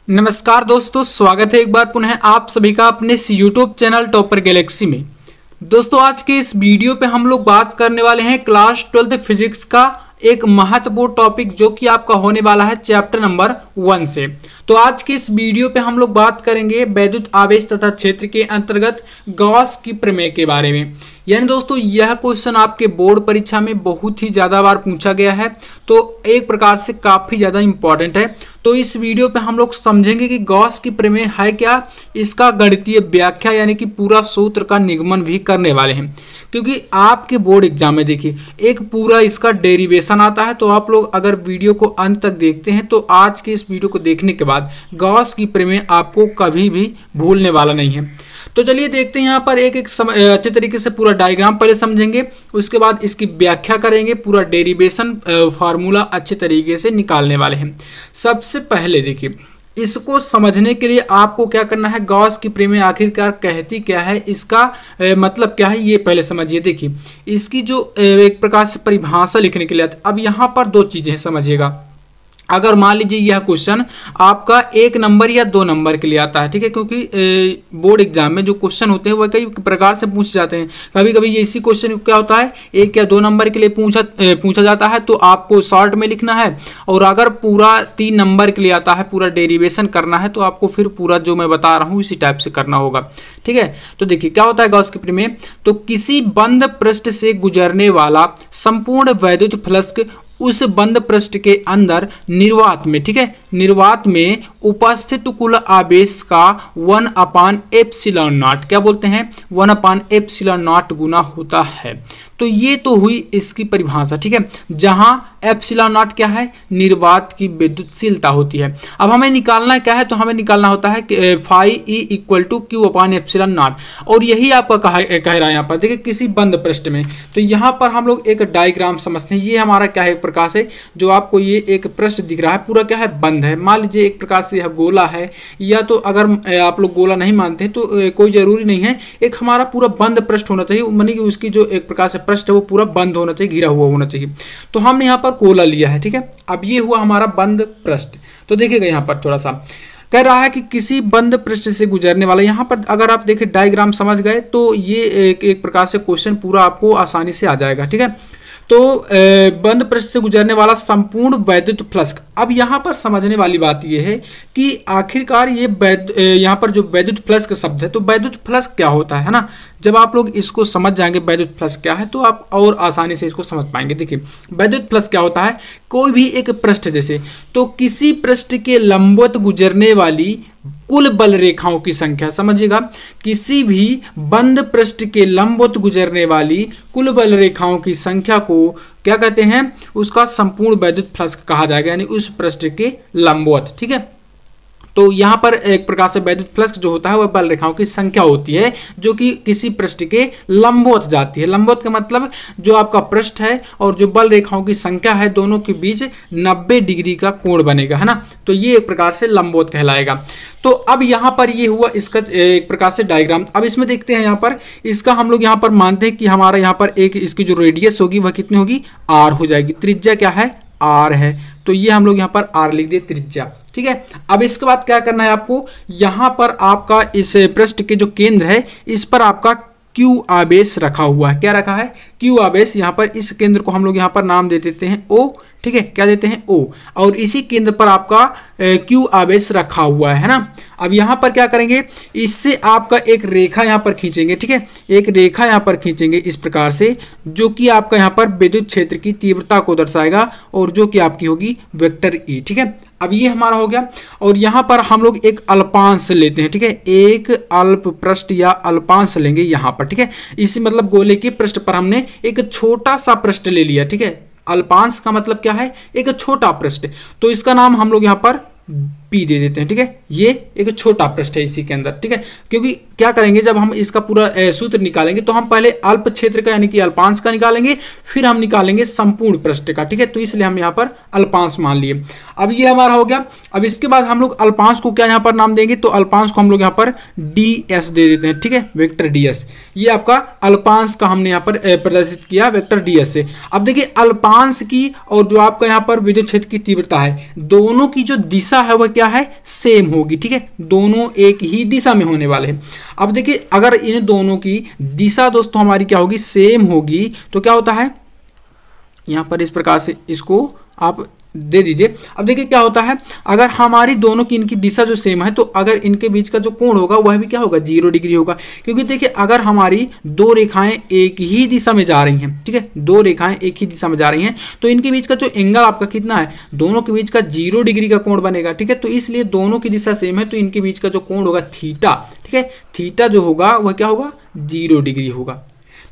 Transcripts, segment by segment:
नमस्कार दोस्तों, स्वागत है एक बार पुनः आप सभी का अपने इस यूट्यूब चैनल टॉपर गैलेक्सी में। दोस्तों, आज के इस वीडियो पे हम लोग बात करने वाले हैं क्लास 12 फिजिक्स का एक महत्वपूर्ण टॉपिक जो कि आपका होने वाला है चैप्टर नंबर 1 से। तो आज के इस वीडियो पे हम लोग बात करेंगे वैद्युत आवेश तथा क्षेत्र के अंतर्गत गॉस की प्रमेय के बारे में। यानी दोस्तों, यह क्वेश्चन आपके बोर्ड परीक्षा में बहुत ही ज़्यादा बार पूछा गया है, तो एक प्रकार से काफ़ी ज़्यादा इंपॉर्टेंट है। तो इस वीडियो पे हम लोग समझेंगे कि गॉस की प्रमेय है क्या, इसका गणितीय व्याख्या यानी कि पूरा सूत्र का निगमन भी करने वाले हैं। क्योंकि आपके बोर्ड एग्जाम में देखिए एक पूरा इसका डेरिवेशन आता है, तो आप लोग अगर वीडियो को अंत तक देखते हैं तो आज के इस वीडियो को देखने के बाद गॉस की प्रमेय आपको कभी भी भूलने वाला नहीं है। तो चलिए देखते हैं यहाँ पर एक अच्छे तरीके से पूरा डायग्राम पहले समझेंगे, उसके बाद इसकी व्याख्या करेंगे, पूरा डेरिवेशन फार्मूला अच्छे तरीके से निकालने वाले हैं। सबसे पहले देखिए, इसको समझने के लिए आपको क्या करना है, गॉस की प्रमेय आखिरकार कहती क्या है, इसका मतलब क्या है, ये पहले समझिए। देखिए इसकी जो एक प्रकार से परिभाषा लिखने के लिए अब यहाँ पर दो चीजें समझिएगा। अगर मान लीजिए यह क्वेश्चन आपका 1 नंबर या 2 नंबर के लिए आता है, ठीक है, क्योंकि बोर्ड एग्जाम में जो क्वेश्चन होते हैं वह कई प्रकार से पूछे जाते हैं। कभी कभी ये इसी क्वेश्चन क्या होता है 1 या 2 नंबर के लिए पूछा जाता है, तो आपको शॉर्ट में लिखना है। और अगर पूरा 3 नंबर के लिए आता है, पूरा डेरिवेशन करना है, तो आपको फिर पूरा जो मैं बता रहा हूँ इसी टाइप से करना होगा, ठीक है। तो देखिए क्या होता है गॉस की प्रमेय, तो किसी बंद पृष्ठ से गुजरने वाला संपूर्ण वैद्युत फ्लक्स उस बंद पृष्ठ के अंदर निर्वात में, ठीक है, निर्वात में उपस्थित कुल आवेश का 1/ε0 क्या बोलते हैं 1/ε0 गुना होता है। तो ये तो हुई इसकी परिभाषा, ठीक है, जहां ε0 क्या है, निर्वात की विद्युतशीलता होती है। अब हमें निकालना क्या है, तो हमें निकालना होता है φE = Q/ε0, और यही आपका कह रहा है यहाँ पर। देखिए किसी बंद पृष्ठ में, तो यहाँ पर हम लोग एक डायग्राम समझते हैं। ये हमारा क्या है, एक प्रकार से जो आपको ये एक पृष्ठ दिख रहा है पूरा क्या है, बंद है। मान लीजिए एक प्रकार से यह गोला है, या तो अगर आप लोग गोला नहीं मानते तो कोई जरूरी नहीं है, एक हमारा पूरा बंद पृष्ठ होना चाहिए, मानी कि उसकी जो एक प्रकार से पृष्ठ है वो पूरा बंद होना चाहिए, घिरा हुआ होना चाहिए। तो हमने यहाँ पर गोला लिया है, ठीक है। अब ये हुआ हमारा बंद पृष्ठ। तो देखिएगा यहाँ पर थोड़ा सा कह रहा है कि किसी बंद पृष्ठ से गुजरने वाला, यहाँ पर अगर आप देखें डायग्राम समझ गए तो ये एक प्रकार से क्वेश्चन पूरा आपको आसानी से आ जाएगा, ठीक है। तो बंद पृष्ठ से गुजरने वाला संपूर्ण वैद्युत फ्लक्स। अब यहाँ पर समझने वाली बात यह है कि आखिरकार ये यहाँ पर जो वैद्युत फ्लक्स का शब्द है, तो वैद्युत फ्लक्स क्या होता है ना, जब आप लोग इसको समझ जाएंगे वैद्युत फ्लक्स क्या है, तो आप और आसानी से इसको समझ पाएंगे। देखिए वैद्युत फ्लक्स क्या होता है, कोई भी एक पृष्ठ जैसे, तो किसी पृष्ठ के लंबवत गुजरने वाली कुल बल रेखाओं की संख्या, समझिएगा, किसी भी बंद पृष्ठ के लंबवत गुजरने वाली कुल बल रेखाओं की संख्या को क्या कहते हैं, उसका संपूर्ण वैद्युत फ्लक्स कहा जाएगा, यानी उस पृष्ठ के लंबवत, ठीक है। तो यहाँ पर एक प्रकार से वैद्युत फ्लक्स जो होता है वह बल रेखाओं की संख्या होती है जो कि किसी पृष्ठ के लंबवत जाती है। लंबवत का मतलब जो आपका पृष्ठ है और जो बल रेखाओं की संख्या है, दोनों के बीच 90 डिग्री का कोण बनेगा, है ना। तो ये एक प्रकार से लंबवत कहलाएगा। तो अब यहाँ पर ये हुआ इसका एक प्रकार से डायग्राम। अब इसमें देखते हैं, यहाँ पर इसका हम लोग यहाँ पर मानते हैं कि हमारा यहाँ पर एक इसकी जो रेडियस होगी वह कितनी होगी, r हो जाएगी। त्रिज्या क्या है, r है, तो ये हम लोग यहाँ पर r लिख दिए, त्रिज्या, ठीक है। अब इसके बाद क्या करना है आपको, यहाँ पर आपका इस पृष्ठ के जो केंद्र है इस पर आपका Q आवेश रखा हुआ है। क्या रखा है, Q आवेश। यहाँ पर इस केंद्र को हम लोग यहाँ पर नाम दे देते हैं O, ठीक है, क्या देते हैं O, और इसी केंद्र पर आपका Q आवेश रखा हुआ है ना। अब यहाँ पर क्या करेंगे, इससे आपका एक रेखा यहाँ पर खींचेंगे, ठीक है, एक रेखा यहाँ पर खींचेंगे इस प्रकार से, जो कि आपका यहाँ पर विद्युत क्षेत्र की तीव्रता को दर्शाएगा और जो कि आपकी होगी वेक्टर E, ठीक है। अब ये हमारा हो गया, और यहाँ पर हम लोग एक अल्पांश लेते हैं, ठीक है, एक अल्प पृष्ठ या अल्पांश लेंगे यहाँ पर, ठीक है। इसी मतलब गोले के पृष्ठ पर हमने एक छोटा सा पृष्ठ ले लिया, ठीक है। अल्पांश का मतलब क्या है, एक छोटा पृष्ठ, तो इसका नाम हम लोग यहाँ पर P दे देते हैं, ठीक है। ये एक छोटा पृष्ठ है इसी के अंदर, ठीक है। क्योंकि क्या करेंगे, जब हम इसका पूरा सूत्र निकालेंगे तो हम पहले अल्प क्षेत्र का यानी कि अल्पांश का निकालेंगे, फिर हम निकालेंगे संपूर्ण पृष्ठ का, ठीक है। तो इसलिए हम यहाँ पर अल्पांश मान लिए। अब ये हमारा हो गया। अब इसके बाद हम लोग अल्पांश को क्या यहाँ पर नाम देंगे, तो अल्पांश को हम लोग यहाँ पर ds दे देते हैं, ठीक है, वेक्टर ds। ये आपका अल्पांश का हमने यहाँ पर प्रदर्शित किया वेक्टर ds से। अब देखिए अल्पांश की और जो आपका यहाँ पर विद्युत क्षेत्र की तीव्रता है, दोनों की जो दिशा दिशा है वह क्या है, सेम होगी। ठीक है, दोनों एक ही दिशा में होने वाले हैं। अब देखिए अगर इन दोनों की दिशा दोस्तों हमारी क्या होगी, सेम होगी, तो क्या होता है, यहाँ पर इस प्रकार से इसको आप दे दीजिए। अब देखिए क्या होता है, अगर हमारी दोनों की इनकी दिशा जो सेम है तो अगर इनके बीच का जो कोण होगा वह भी क्या होगा, 0 डिग्री होगा। क्योंकि देखिए अगर हमारी दो रेखाएं एक ही दिशा में जा रही हैं, ठीक है, दो रेखाएं एक ही दिशा में जा रही हैं, तो इनके बीच का जो एंगल आपका कितना है, दोनों के बीच का 0 डिग्री का कोण बनेगा। ठीक है, तो इसलिए दोनों की दिशा सेम है तो इनके बीच का जो कोण होगा थीटा, ठीक है, थीटा जो होगा वह क्या होगा, 0 डिग्री होगा।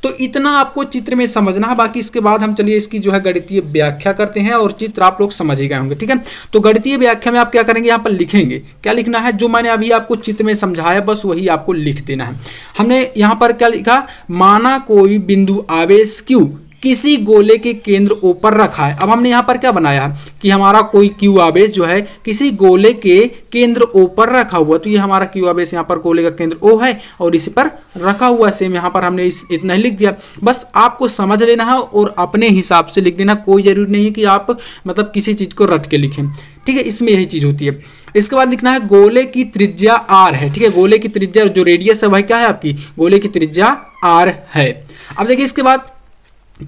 तो इतना आपको चित्र में समझना है। बाकी इसके बाद हम चलिए इसकी जो है गणितीय व्याख्या करते हैं और चित्र आप लोग समझ ही गए होंगे। ठीक है, तो गणितीय व्याख्या में आप क्या करेंगे, यहाँ पर लिखेंगे, क्या लिखना है, जो मैंने अभी आपको चित्र में समझाया बस वही आपको लिख देना है। हमने यहाँ पर क्या लिखा, माना कोई बिंदु आवेश Q किसी गोले के केंद्र O पर रखा है। अब हमने यहाँ पर क्या बनाया कि हमारा कोई Q आवेश जो है किसी गोले के केंद्र O पर रखा हुआ, तो ये हमारा Q आवेश यहाँ पर गोले का केंद्र O है और इसी पर रखा हुआ। सेम यहाँ पर हमने इतना ही लिख दिया। बस आपको समझ लेना है और अपने हिसाब से लिख देना, कोई जरूरी नहीं है कि आप मतलब किसी चीज को रट के लिखें। ठीक है, इसमें यही चीज होती है। इसके बाद लिखना है गोले की त्रिज्या R है। ठीक है, गोले की त्रिज्या जो रेडियस है वह क्या है आपकी, गोले की त्रिज्या R है। अब देखिए इसके बाद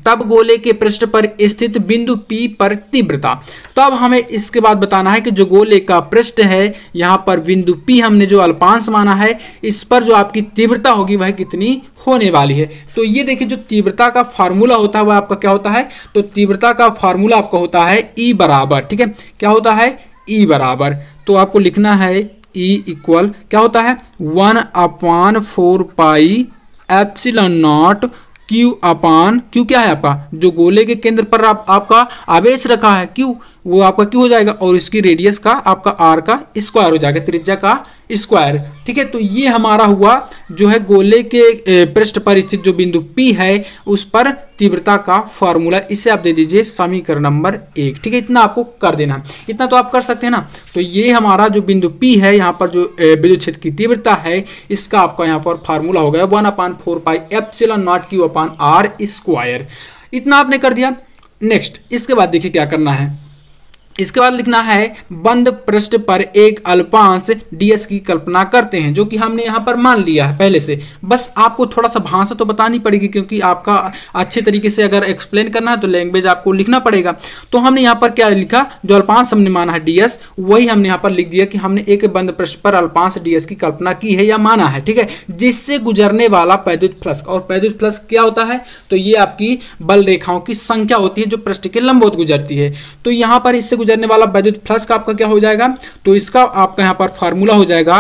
तब गोले के पृष्ठ पर स्थित बिंदु P पर तीव्रता। तो अब हमें इसके बाद बताना है कि जो गोले का पृष्ठ है यहाँ पर बिंदु P हमने जो अल्पांश माना है, इस पर जो आपकी तीव्रता होगी वह कितनी होने वाली है। तो ये देखिए जो तीव्रता का फार्मूला होता है वह आपका क्या होता है, तो तीव्रता का फार्मूला आपका होता है E बराबर, ठीक है, क्या होता है, E बराबर, तो आपको लिखना है E इक्वल क्या होता है, 1/4 pi epsilon not Q upon Q क्या है आपका, जो गोले के केंद्र पर आपका आवेश रखा है Q, वो आपका Q हो जाएगा और इसकी रेडियस का आपका R का स्क्वायर हो जाएगा, त्रिज्या का स्क्वायर। ठीक है, तो ये हमारा हुआ जो है गोले के पृष्ठ पर स्थित जो बिंदु P है उस पर तीव्रता का फॉर्मूला। इसे आप दे दीजिए समीकरण नंबर 1। ठीक है, इतना आपको कर देना, इतना तो आप कर सकते हैं ना। तो ये हमारा जो बिंदु P है यहाँ पर जो विद्युत क्षेत्र की तीव्रता है, इसका आपका यहाँ पर फार्मूला हो गया 1/4 pi epsilon not Q upon R square. इतना आपने कर दिया। नेक्स्ट इसके बाद देखिए क्या करना है, इसके बाद लिखना है बंद पृष्ठ पर एक अल्पांश ds की कल्पना करते हैं, जो कि हमने यहाँ पर मान लिया है पहले से। बस आपको थोड़ा सा भाषा तो बतानी पड़ेगी, क्योंकि आपका अच्छे तरीके से अगर एक्सप्लेन करना है तो लैंग्वेज आपको लिखना पड़ेगा। तो हमने यहाँ पर क्या लिखा, जो अल्पांश हमने माना है ds, वही हमने यहाँ पर लिख दिया कि हमने एक बंद पृष्ठ पर अल्पांश ds की कल्पना की है या माना है। ठीक है, जिससे गुजरने वाला वैद्युत फ्लक्स, और वैद्युत फ्लक्स क्या होता है, तो ये आपकी बल रेखाओं की संख्या होती है जो पृष्ठ के लंबवत गुजरती है। तो यहाँ पर इससे गुजरने वाला वैद्युत फ्लक्स का आपका क्या हो जाएगा, तो इसका आपका यहाँ पर फार्मूला हो जाएगा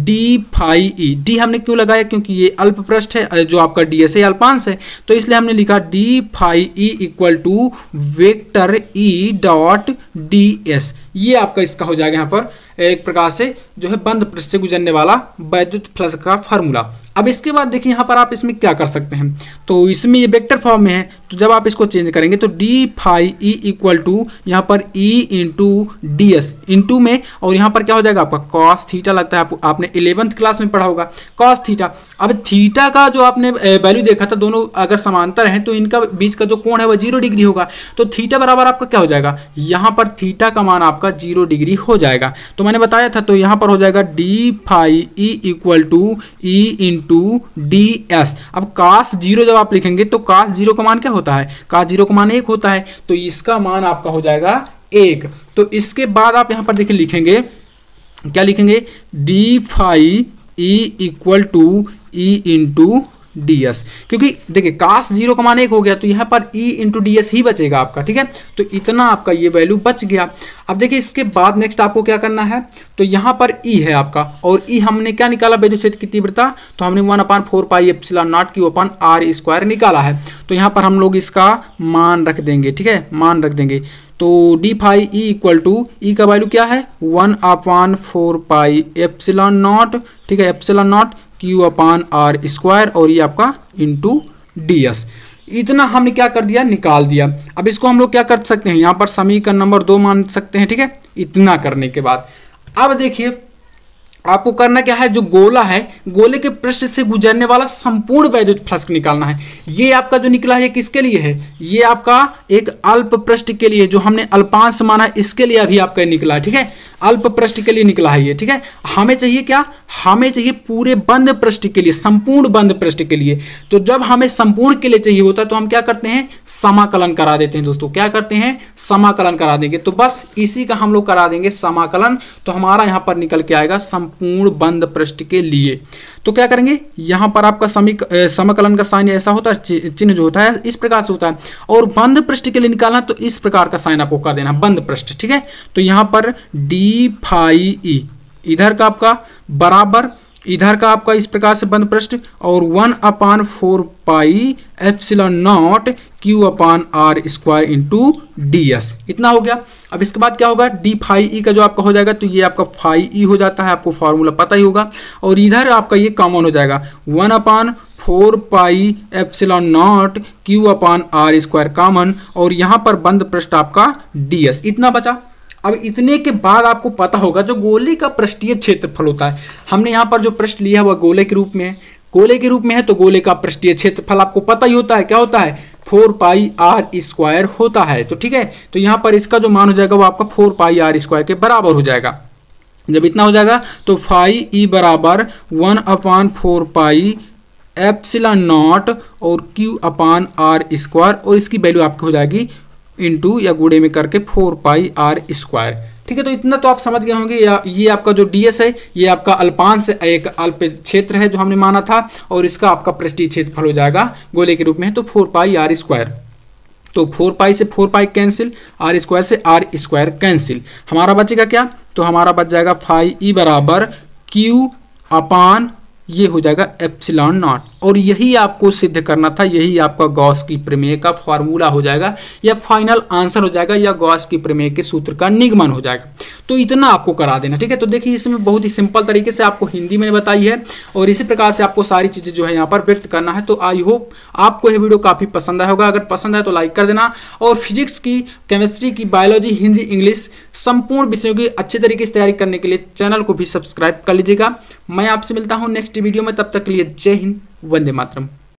d फाई ई। डी हमने क्यों लगाया, क्योंकि ये अल्प पृष्ठ है, जो आपका ds है अल्पांश है, तो इसलिए हमने लिखा d phi e equal to vector e dot ds। ये आपका इसका हो जाएगा यहाँ पर एक प्रकार से जो है बंद पृष्ठ से गुजरने वाला वैद्युत फ्लक्स का फार्मूला। अब इसके बाद देखिए यहाँ पर आप इसमें क्या कर सकते हैं, तो इसमें ये वेक्टर फॉर्म में है, तो जब आप इसको चेंज करेंगे तो d phi e equal to यहाँ पर e इंटू ds इंटू में, और यहाँ पर क्या हो जाएगा आपका cos थीटा, लगता है आपने 11th क्लास में पढ़ा होगा cos थीटा। अब थीटा का जो आपने वैल्यू देखा था, दोनों अगर समांतर हैं तो इनका बीच का जो कोण है वह 0 डिग्री होगा। तो थीटा बराबर आपका क्या हो जाएगा, यहाँ पर थीटा का मान आपका 0 डिग्री हो जाएगा। तो मैंने बताया था, तो यहाँ पर हो जाएगा d phi e equal to e into ds। अब cos 0 जब आप लिखेंगे तो cos 0 का मान क्या होता है, cos 0 का मान 1 होता है, तो इसका मान आपका हो जाएगा 1। तो इसके बाद आप यहाँ पर देखिए लिखेंगे, क्या लिखेंगे, d phi e equal to e into ds, क्योंकि देखिए cos 0 का मान 1 हो गया तो यहाँ पर e इंटू ds ही बचेगा आपका। ठीक है, तो इतना आपका ये वैल्यू बच गया। अब देखिए इसके बाद नेक्स्ट आपको क्या करना है, तो यहाँ पर e है आपका, और e हमने क्या निकाला, विद्युत क्षेत्र की तीव्रता, तो हमने 1/4 pi epsilon not Q upon R square निकाला है। तो यहाँ पर हम लोग इसका मान रख देंगे। ठीक है, मान रख देंगे, तो d phi e equal to e का वैल्यू क्या है 1/4 पाई एप्सिलॉन नॉट, ठीक है, epsilon not Q upon R square, और ये आपका इंटू ds। इतना हमने क्या कर दिया, निकाल दिया। अब इसको हम लोग क्या कर सकते हैं, यहाँ पर समीकरण नंबर 2 मान सकते हैं। ठीक है, इतना करने के बाद अब देखिए आपको करना क्या है, जो गोला है गोले के पृष्ठ से गुजरने वाला संपूर्ण वैद्युत फ्लक्स निकालना है। ये आपका जो निकला है किसके लिए है, ये आपका एक अल्प पृष्ठ के लिए, जो हमने अल्पांश माना है इसके लिए अभी आपका निकला है, ठीक है, अल्प पृष्ठ के लिए निकला है ये, ठीक है। हमें चाहिए क्या, हमें चाहिए पूरे बंद पृष्ठ के लिए, संपूर्ण बंद पृष्ठ के लिए। तो जब हमें संपूर्ण के लिए चाहिए होता है तो हम क्या करते हैं, समाकलन करा देते हैं दोस्तों, क्या करते हैं, समाकलन करा देंगे। तो बस इसी का हम लोग करा देंगे समाकलन, तो हमारा यहां पर निकल के आएगा संपूर्ण बंद पृष्ठ के लिए। तो क्या करेंगे, यहां पर आपका समाकलन का साइन ऐसा होता है, चिन्ह जो होता है इस प्रकार से होता है, और बंद पृष्ठ के लिए निकालना तो इस प्रकार का साइन आपको कर देना, बंद पृष्ठ, ठीक है। तो यहां पर डी फाई ई इधर का आपका बराबर इधर का आपका इस प्रकार से बंद पृष्ठ, और 1/4 pi epsilon not Q/r² into ds, इतना हो गया। अब इसके बाद क्या होगा, डी फाई ई का जो आपका हो जाएगा, तो ये आपका फाई ई हो जाता है, आपको फॉर्मूला पता ही होगा, और इधर आपका ये कॉमन हो जाएगा 1/4 pi epsilon not Q/r² common, और यहाँ पर बंद पृष्ठ आपका ds, इतना बचा। अब इतने के बाद आपको पता होगा जो गोले का पृष्ठीय क्षेत्रफल होता है, हमने यहाँ पर जो पृष्ठ लिया है वह गोले के रूप में है, गोले के रूप में है, तो गोले का पृष्ठीय क्षेत्रफल आपको पता ही होता है, क्या होता है, 4πr² होता है। तो ठीक है, तो यहाँ पर इसका जो मान हो जाएगा वो आपका 4πr² के बराबर हो जाएगा। जब इतना हो जाएगा तो फाई ई बराबर 1/4 पाई एप्सिलॉन नॉट और Q/r², और इसकी वैल्यू आपकी हो जाएगी इंटू या गुणे में करके 4πr², ठीक है। तो इतना तो आप समझ गए होंगे। ये आपका जो ds है ये आपका अल्पांश एक अल्प क्षेत्र है जो हमने माना था, और इसका आपका पृष्ठीय क्षेत्रफल हो जाएगा गोले के रूप में है, तो 4πr²। तो 4π से 4π कैंसिल, r² से r² कैंसिल, हमारा बचेगा क्या, तो हमारा बच जाएगा फाई ई बराबर Q/ ये हो जाएगा एप्सिलॉन नॉट, और यही आपको सिद्ध करना था, यही आपका गॉस की प्रमेय का फॉर्मूला हो जाएगा, या फाइनल आंसर हो जाएगा, या गॉस की प्रमेय के सूत्र का निगमन हो जाएगा। तो इतना आपको करा देना, ठीक है। तो देखिए इसमें बहुत ही सिंपल तरीके से आपको हिंदी में बताई है, और इसी प्रकार से आपको सारी चीजें जो है यहाँ पर व्यक्त करना है। तो आई होप आपको ये वीडियो काफी पसंद आया होगा, अगर पसंद आए तो लाइक कर देना, और फिजिक्स की, केमिस्ट्री की, बायोलॉजी, हिंदी, इंग्लिश संपूर्ण विषयों की अच्छे तरीके से तैयारी करने के लिए चैनल को भी सब्सक्राइब कर लीजिएगा। मैं आपसे मिलता हूँ नेक्स्ट वीडियो में, तब तक के लिए जय हिंद, वंदे मातरम।